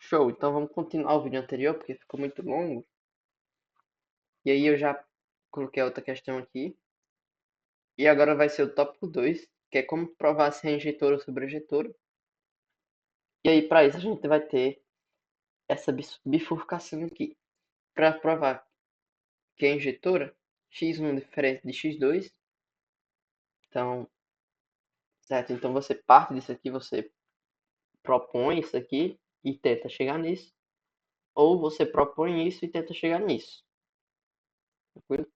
Show, então vamos continuar o vídeo anterior porque ficou muito longo. E aí eu já coloquei a outra questão aqui. E agora vai ser o tópico 2, que é como provar se é injetor ou sobrejetor. E aí para isso a gente vai ter essa bifurcação aqui. Para provar que é injetora, x1 diferente de x2. Então, certo? Então você parte disso aqui, você propõe isso aqui e tenta chegar nisso. Ou você propõe isso e tenta chegar nisso. Tranquilo?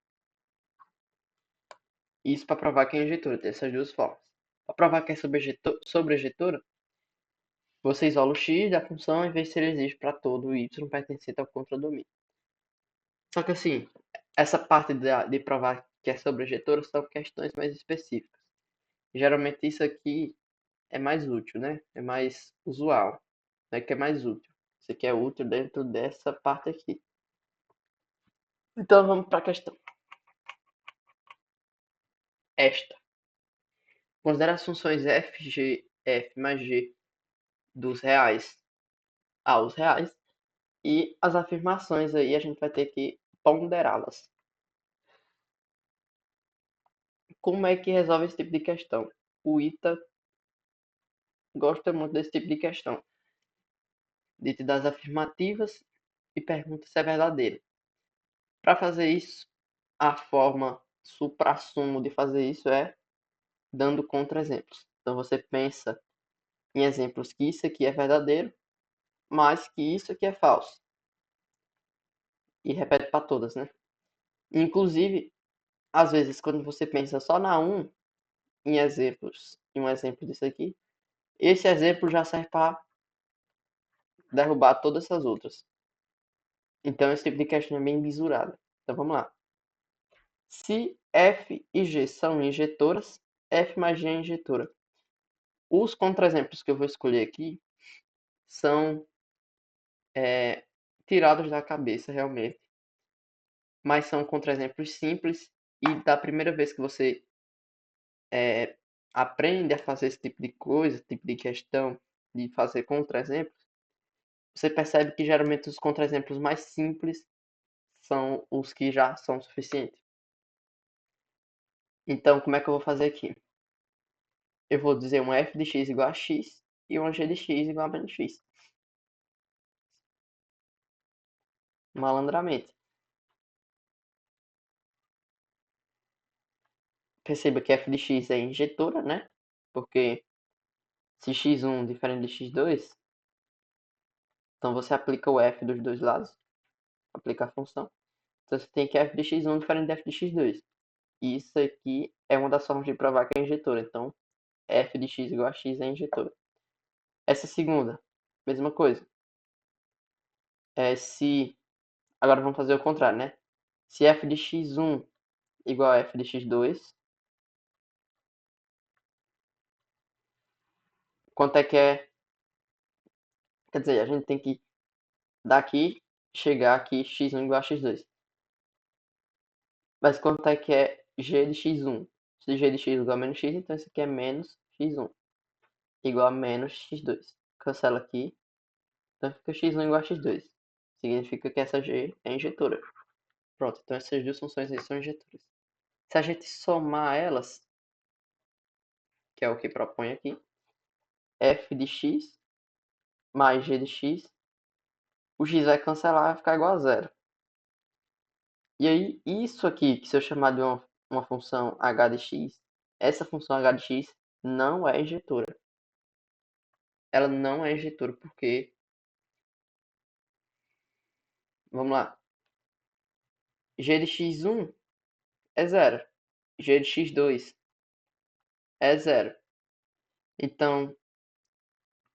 Isso para provar que é injetora, tem essas duas formas. Para provar que é sobrejetora, você isola o x da função em vez de ser exige para todo o y pertencente ao contradomínio. Só que assim, essa parte de provar que é sobrejetora são questões mais específicas. Geralmente isso aqui é mais útil, né? É mais usual, né? Que é mais útil. Isso aqui é útil dentro dessa parte aqui. Então vamos para a questão. Esta. Considera as funções f, g, f mais g dos reais aos reais. E as afirmações aí a gente vai ter que ponderá-las. Como é que resolve esse tipo de questão? O ITA gosta muito desse tipo de questão, de te dar as afirmativas e pergunta se é verdadeiro. Para fazer isso, a forma suprassumo de fazer isso é dando contra-exemplos. Então você pensa em exemplos que isso aqui é verdadeiro, mas que isso aqui é falso. E repete para todas, né? Inclusive, às vezes, quando você pensa só na em exemplos, em um exemplo disso aqui, esse exemplo já serve para derrubar todas essas outras. Então, esse tipo de questão é bem bisurada. Então, vamos lá. Se F e G são injetoras, F mais G é injetora. Os contra-exemplos que eu vou escolher aqui são tirados da cabeça, realmente. Mas são contra-exemplos simples e da primeira vez que você aprende a fazer esse tipo de coisa, esse tipo de questão, de fazer contra-exemplos, você percebe que geralmente os contra-exemplos mais simples são os que já são suficientes. Então, como é que eu vou fazer aqui? Eu vou dizer um f de x igual a x e um g de x igual a menos x. Malandramente. Perceba que f de x é injetora, né? Porque se x1 diferente de x2, então você aplica o f dos dois lados, aplica a função. Então você tem que f de x1 diferente de f de x2. E isso aqui é uma das formas de provar que é injetora. Então, f de x igual a x é injetora. Essa segunda, mesma coisa. Se agora vamos fazer o contrário, né? Se f de x1 igual a f de x2, quanto é que é? Quer dizer, a gente tem que daqui chegar aqui x1 igual a x2. Mas quanto é que é g de x1? Se g de x igual a menos x, então isso aqui é menos x1 igual a menos x2. Cancela aqui, então fica x1 igual a x2. Significa que essa g é injetora. Pronto, então essas duas funções aí são injetoras. Se a gente somar elas, que é o que propõe aqui, f de x mais g de x, o x vai cancelar, vai ficar igual a zero. E aí, isso aqui, que se eu chamar de uma função h de x, essa função h de x não é injetora. Ela não é injetora porque, vamos lá, g de x1 é zero, g de x2 é zero. Então,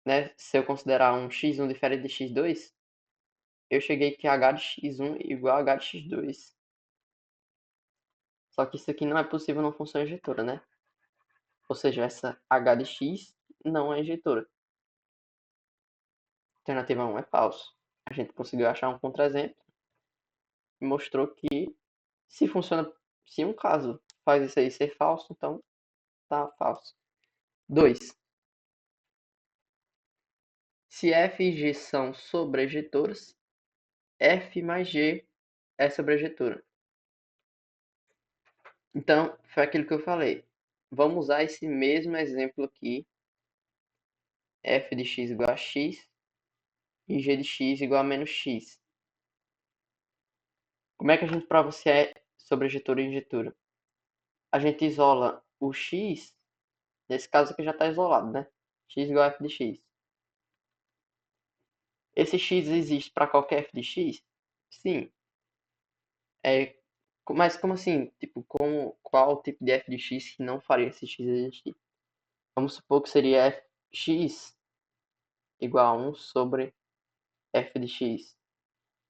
né, se eu considerar um x1 diferente de x2, eu cheguei que h de x1 igual a h de x2. Só que isso aqui não é possível numa função injetora, né? Ou seja, essa h de x não é injetora. Alternativa 1 é falso. A gente conseguiu achar um contra-exemplo e mostrou que se funciona, se um caso faz isso aí ser falso, então tá falso. 2. Se f e g são sobrejetoras, f mais g é sobrejetora. Então, foi aquilo que eu falei. Vamos usar esse mesmo exemplo aqui, f de x igual a x e g de x igual a menos x. Como é que a gente prova se é sobrejetora ou injetora? A gente isola o x, nesse caso aqui já está isolado, né? X igual a f de x. Esse x existe para qualquer f de x? Sim. Mas como assim? Tipo, qual tipo de f de x que não faria esse x existir? Vamos supor que seria x igual a 1 sobre f de x.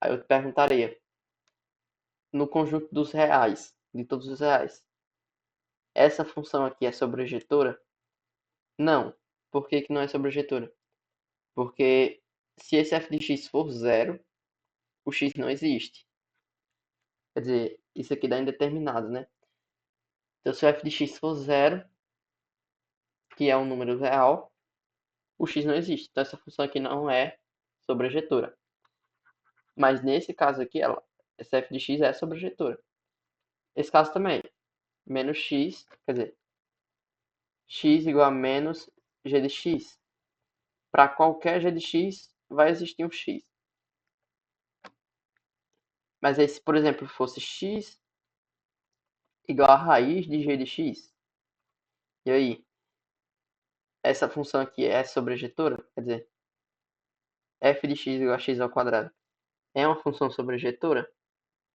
Aí eu te perguntaria, no conjunto dos reais, de todos os reais, essa função aqui é sobrejetora? Não. Por que que não é sobrejetora? Porque se esse f de x for zero, o x não existe. Quer dizer, isso aqui dá indeterminado, né? Então, se o f de x for zero, que é um número real, o x não existe. Então, essa função aqui não é sobrejetora. Mas nesse caso aqui, essa f de x é sobrejetora. Esse caso também, menos x, quer dizer, x igual a menos g de x. Para qualquer g de x, vai existir um x. Mas aí, se por exemplo fosse x igual a raiz de g de x, e aí, essa função aqui é sobrejetora? Quer dizer, f de x igual a x ao quadrado é uma função sobrejetora?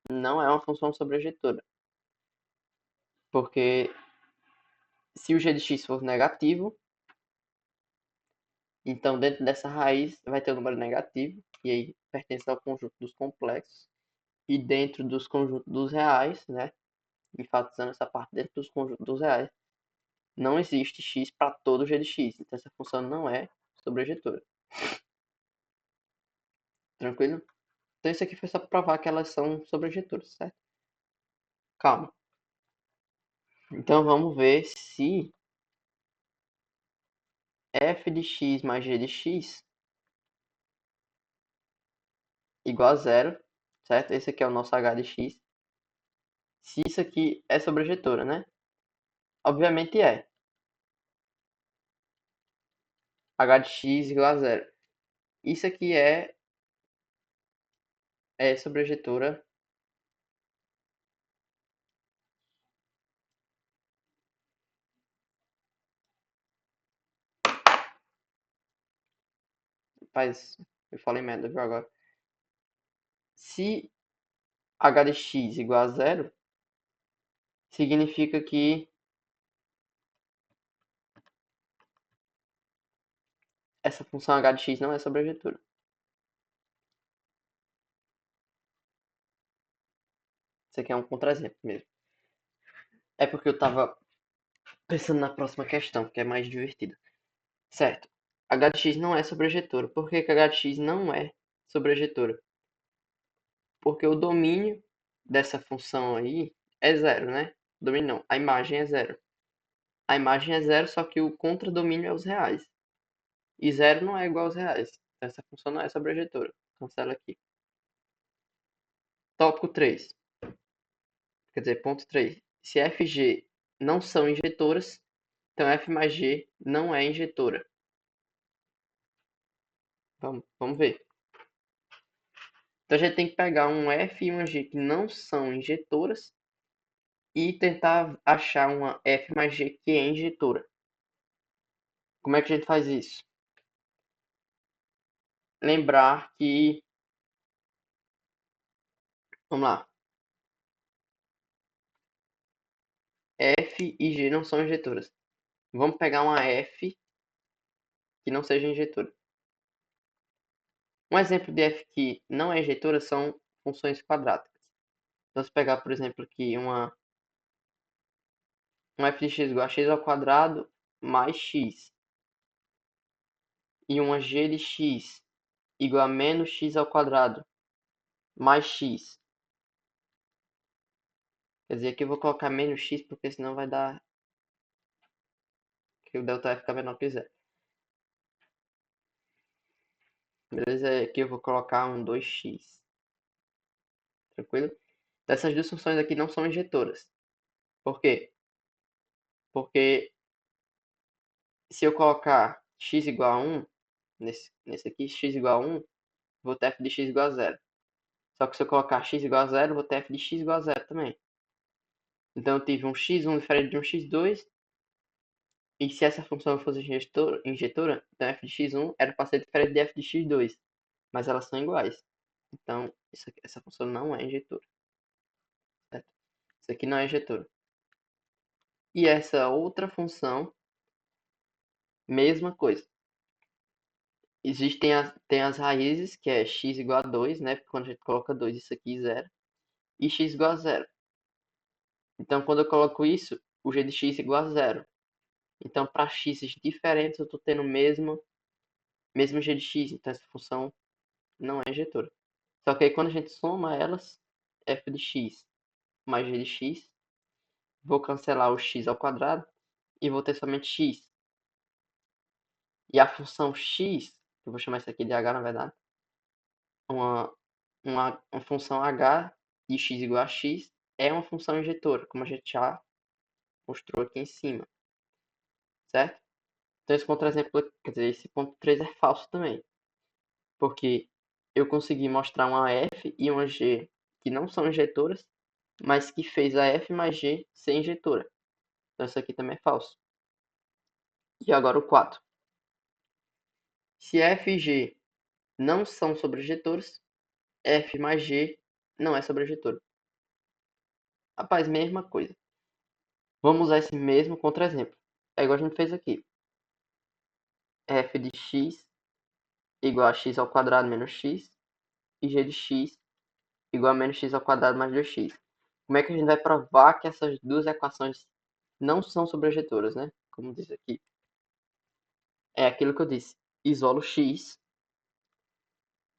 Não é uma função sobrejetora. Porque se o g de x for negativo, então dentro dessa raiz vai ter o número negativo, e aí pertence ao conjunto dos complexos. E dentro dos conjuntos dos reais, né, enfatizando essa parte, dentro dos conjuntos dos reais, não existe x para todo g de x. Então essa função não é sobrejetora. Tranquilo? Então isso aqui foi só para provar que elas são sobrejetoras, certo? Calma. Então vamos ver se f de x mais g de x igual a zero, certo? Esse aqui é o nosso h de x. Se isso aqui é sobrejetora, né? Obviamente é. H de x igual a zero. Isso aqui é sobrejetora. Faz, eu falei merda, viu agora? Se h de x igual a zero, significa que essa função h de x não é sobrejetora. Isso aqui é um contra-exemplo mesmo. É porque eu estava pensando na próxima questão, que é mais divertida. Certo. H de x não é sobrejetora. Por que que h de x não é sobrejetora? Porque o domínio dessa função aí é zero, né? Domínio não, a imagem é zero. A imagem é zero, só que o contradomínio é os reais. E zero não é igual aos reais. Então essa função não é sobrejetora. Cancela aqui. Tópico 3. Quer dizer, ponto 3. Se f e g não são injetoras, então f mais g não é injetora. Vamos ver. Então a gente tem que pegar um f e uma g que não são injetoras e tentar achar uma f mais g que é injetora. Como é que a gente faz isso? Lembrar que, vamos lá, f e g não são injetoras. Vamos pegar uma f que não seja injetora. Um exemplo de f que não é injetora são funções quadráticas. Então, se pegar, por exemplo, aqui um f de x igual a x ao quadrado mais x e uma g de x igual a menos x ao quadrado mais x. Quer dizer, aqui eu vou colocar menos x porque senão vai dar que o delta f fica menor que zero. Beleza? Aqui eu vou colocar um 2x. Tranquilo? Essas duas funções aqui não são injetoras. Por quê? Porque se eu colocar x igual a 1, nesse aqui, x igual a 1, vou ter f de x igual a 0. Só que se eu colocar x igual a 0, vou ter f de x igual a 0 também. Então eu tive um x1 diferente de um x2. E se essa função fosse injetora, então f de x1 era para ser diferente de f de x2. Mas elas são iguais. Então essa função não é injetora. Certo? Isso aqui não é injetora. E essa outra função, mesma coisa. Tem as raízes, que é x igual a 2, né? Porque quando a gente coloca 2, isso aqui é 0. E x igual a 0. Então, quando eu coloco isso, o g de x é igual a 0. Então, para x diferentes, eu estou tendo mesmo g de x. Então, essa função não é injetora. Só que aí, quando a gente soma elas, f de x mais g de x, vou cancelar o x ao quadrado e vou ter somente x. E a função x, eu vou chamar isso aqui de h, na verdade, uma, uma função h de x igual a x é uma função injetora, como a gente já mostrou aqui em cima, certo? Então esse contra-exemplo, quer dizer, esse ponto 3 é falso também, porque eu consegui mostrar uma f e uma g que não são injetoras, mas que fez a f mais g ser injetora. Então isso aqui também é falso. E agora o 4. Se f e g não são sobrejetoras, f mais g não é sobrejetora. Rapaz, mesma coisa. Vamos usar esse mesmo contra-exemplo. É igual a gente fez aqui. F de x igual a x ao quadrado menos x e g de x igual a menos x ao quadrado mais 2x. Como é que a gente vai provar que essas duas equações não são sobrejetoras, né? Como diz aqui. É aquilo que eu disse. Isolo x.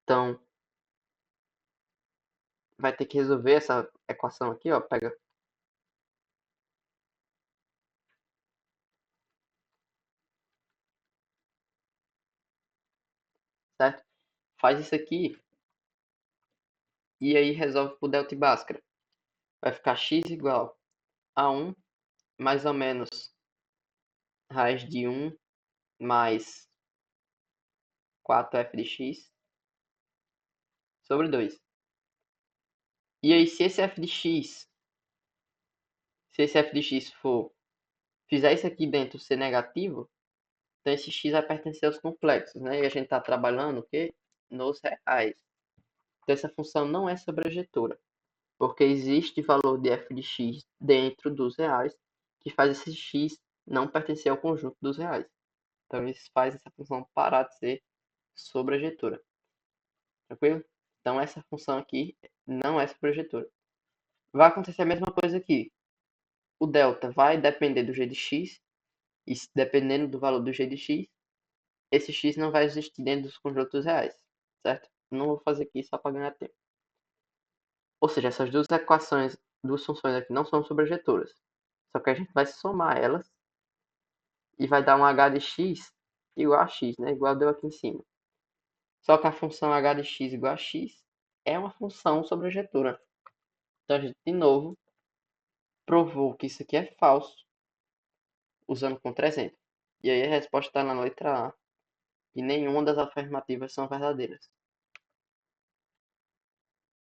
Então, vai ter que resolver essa equação aqui, ó. Pega, certo? Faz isso aqui e aí resolve por delta e Bhaskara. Vai ficar x igual a 1 mais ou menos raiz de 1 mais 4f de x sobre 2. E aí, se esse f de x fizer isso aqui dentro ser negativo, então esse x vai pertencer aos complexos, né? E a gente está trabalhando o quê? Nos reais. Então essa função não é sobrejetora, porque existe valor de f de x dentro dos reais que faz esse x não pertencer ao conjunto dos reais. Então isso faz essa função parar de ser sobrejetora. Tranquilo? Então essa função aqui não é sobrejetora. Vai acontecer a mesma coisa aqui. O delta vai depender do g de x, e dependendo do valor do g de x, esse x não vai existir dentro dos conjuntos reais, certo? Não vou fazer aqui só para ganhar tempo. Ou seja, essas duas equações, duas funções aqui não são sobrejetoras. Só que a gente vai somar elas e vai dar um h de x igual a x, né? Igual deu aqui em cima. Só que a função h de x igual a x é uma função sobrejetora. Então a gente, de novo, provou que isso aqui é falso usando contra-exemplo. E aí a resposta está na letra A, e nenhuma das afirmativas são verdadeiras.